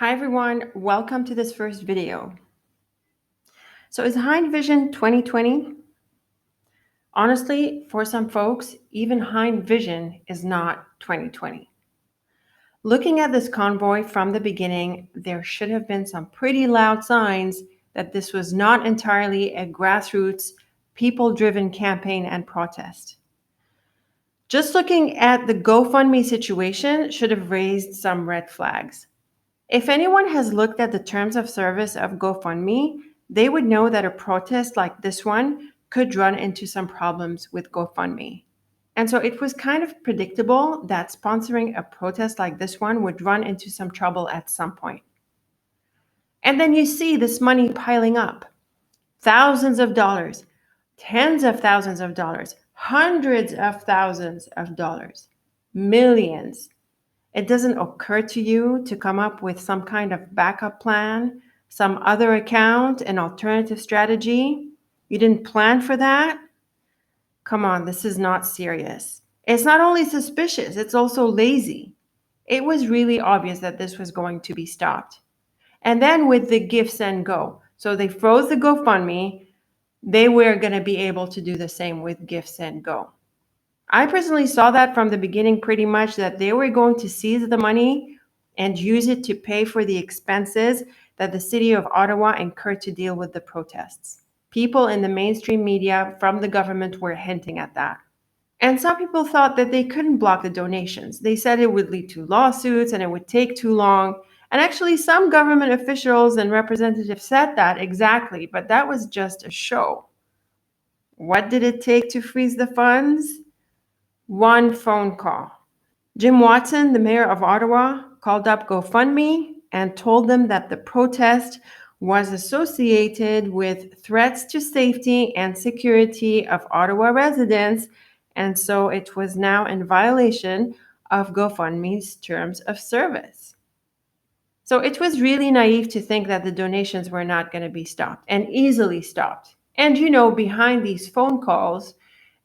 Hi everyone, welcome to this first video. So is Hind Vision 2020? Honestly, for some folks, even Hind Vision is not 2020. Looking at this convoy from the beginning, there should have been some pretty loud signs that this was not entirely a grassroots, people-driven campaign and protest. Just looking at the GoFundMe situation should have raised some red flags. If anyone has looked at the terms of service of GoFundMe, they would know that a protest like this one could run into some problems with GoFundMe. And so it was kind of predictable that sponsoring a protest like this one would run into some trouble at some point. And then you see this money piling up. Thousands of dollars, tens of thousands of dollars, hundreds of thousands of dollars, millions. It doesn't occur to you to come up with some kind of backup plan, some other account, an alternative strategy? You didn't plan for that? Come on, this is not serious. It's not only suspicious, it's also lazy. It was really obvious that this was going to be stopped. And then with the Give, Send, Go. So they froze the GoFundMe. They were going to be able to do the same with Give, Send, Go. I personally saw that from the beginning pretty much, that they were going to seize the money and use it to pay for the expenses that the city of Ottawa incurred to deal with the protests. People in the mainstream media from the government were hinting at that. And some people thought that they couldn't block the donations. They said it would lead to lawsuits and it would take too long. And actually, some government officials and representatives said that exactly, but that was just a show. What did it take to freeze the funds? One phone call. Jim Watson, the mayor of Ottawa, called up GoFundMe and told them that the protest was associated with threats to safety and security of Ottawa residents, and so it was now in violation of GoFundMe's terms of service. So it was really naive to think that the donations were not going to be stopped, and easily stopped. And you know, behind these phone calls,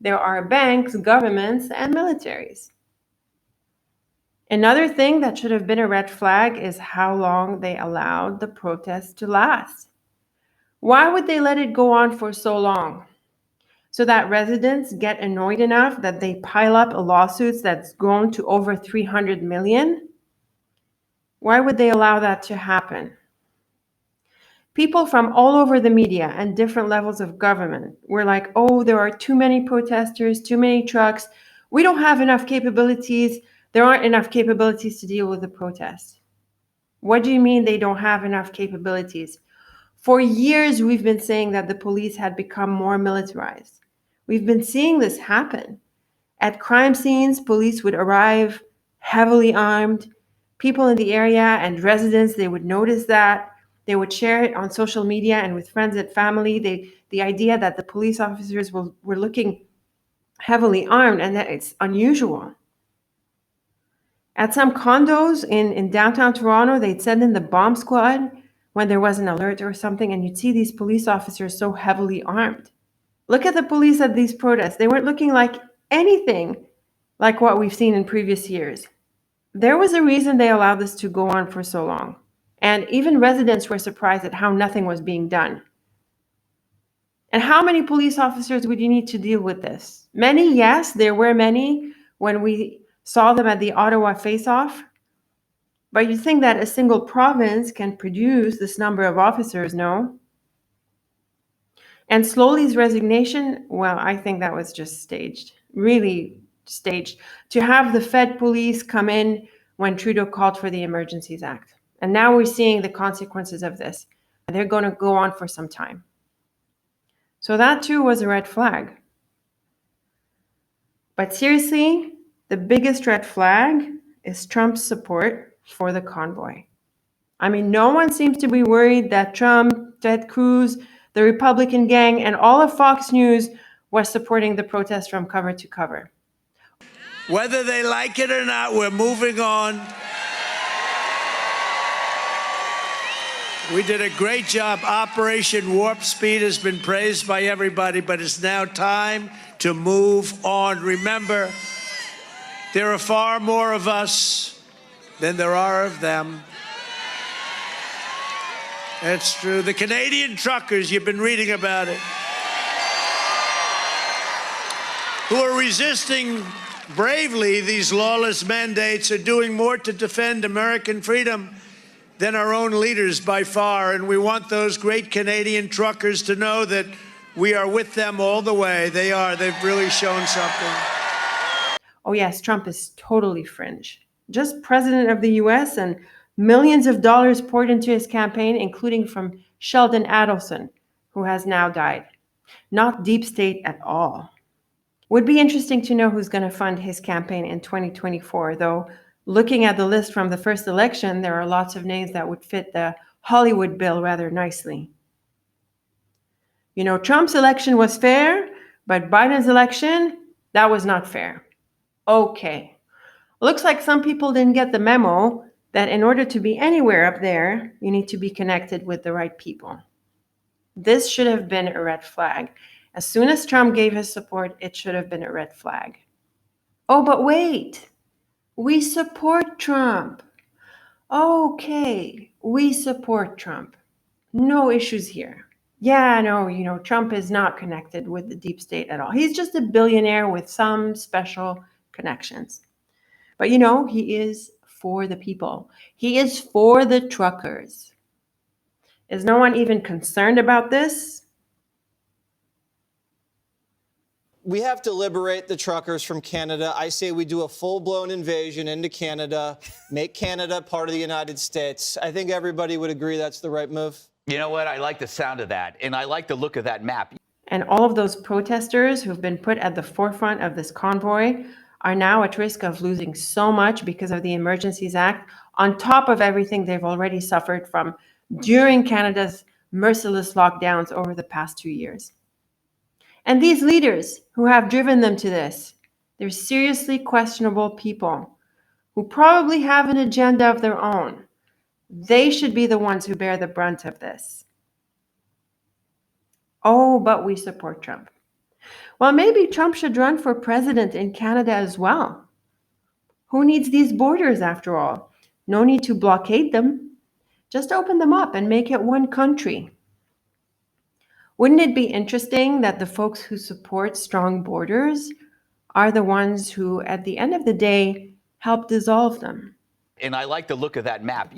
there are banks, governments, and militaries. Another thing that should have been a red flag is how long they allowed the protest to last. Why would they let it go on for so long? So that residents get annoyed enough that they pile up lawsuits that's grown to over 300 million? Why would they allow that to happen? People from all over the media and different levels of government were like, oh, there are too many protesters, too many trucks. We don't have enough capabilities. There aren't enough capabilities to deal with the protests. What do you mean they don't have enough capabilities? For years, we've been saying that the police had become more militarized. We've been seeing this happen. At crime scenes, police would arrive heavily armed. People in the area and residents, they would notice that. They would share it on social media and with friends and family. The idea that the police officers were looking heavily armed and that it's unusual. At some condos in downtown Toronto, they'd send in the bomb squad when there was an alert or something, and you'd see these police officers so heavily armed. Look at the police at these protests. They weren't looking like anything like what we've seen in previous years. There was a reason they allowed this to go on for so long. And even residents were surprised at how nothing was being done. And how many police officers would you need to deal with this? Many, yes, there were many when we saw them at the Ottawa face-off. But you think that a single province can produce this number of officers, no? And Slowly's resignation, well, I think that was just staged, really staged, to have the Fed police come in when Trudeau called for the Emergencies Act. And now we're seeing the consequences of this. They're going to go on for some time. So that too was a red flag. But seriously, the biggest red flag is Trump's support for the convoy. I mean, no one seems to be worried that Trump, Ted Cruz, the Republican gang, and all of Fox News was supporting the protest from cover to cover. Whether they like it or not, we're moving on. We did a great job. Operation Warp Speed has been praised by everybody, but it's now time to move on. Remember, there are far more of us than there are of them. That's true. The Canadian truckers, you've been reading about it, who are resisting bravely these lawless mandates, are doing more to defend American freedom than our own leaders by far. And we want those great Canadian truckers to know that we are with them all the way. They are. They've really shown something. Oh, yes, Trump is totally fringe. Just president of the US and millions of dollars poured into his campaign, including from Sheldon Adelson, who has now died. Not deep state at all. Would be interesting to know who's going to fund his campaign in 2024, though looking at the list from the first election, there are lots of names that would fit the Hollywood bill rather nicely. You know, Trump's election was fair, but Biden's election, that was not fair. Okay. Looks like some people didn't get the memo that in order to be anywhere up there, you need to be connected with the right people. This should have been a red flag. As soon as Trump gave his support, it should have been a red flag. Oh, but wait, we support Trump. Okay, we support Trump. No issues here. Yeah, no, Trump is not connected with the deep state at all. He's just a billionaire with some special connections. But he is for the people. He is for the truckers. Is no one even concerned about this? We have to liberate the truckers from Canada. I say we do a full-blown invasion into Canada, make Canada part of the United States. I think everybody would agree that's the right move. You know what? I like the sound of that, and I like the look of that map. And all of those protesters who've been put at the forefront of this convoy are now at risk of losing so much because of the Emergencies Act, on top of everything they've already suffered from during Canada's merciless lockdowns over the past 2 years. And these leaders who have driven them to this, they're seriously questionable people who probably have an agenda of their own. They should be the ones who bear the brunt of this. Oh, but we support Trump. Well, maybe Trump should run for president in Canada as well. Who needs these borders after all? No need to blockade them. Just open them up and make it one country. Wouldn't it be interesting that the folks who support strong borders are the ones who, at the end of the day, help dissolve them? And I like the look of that map.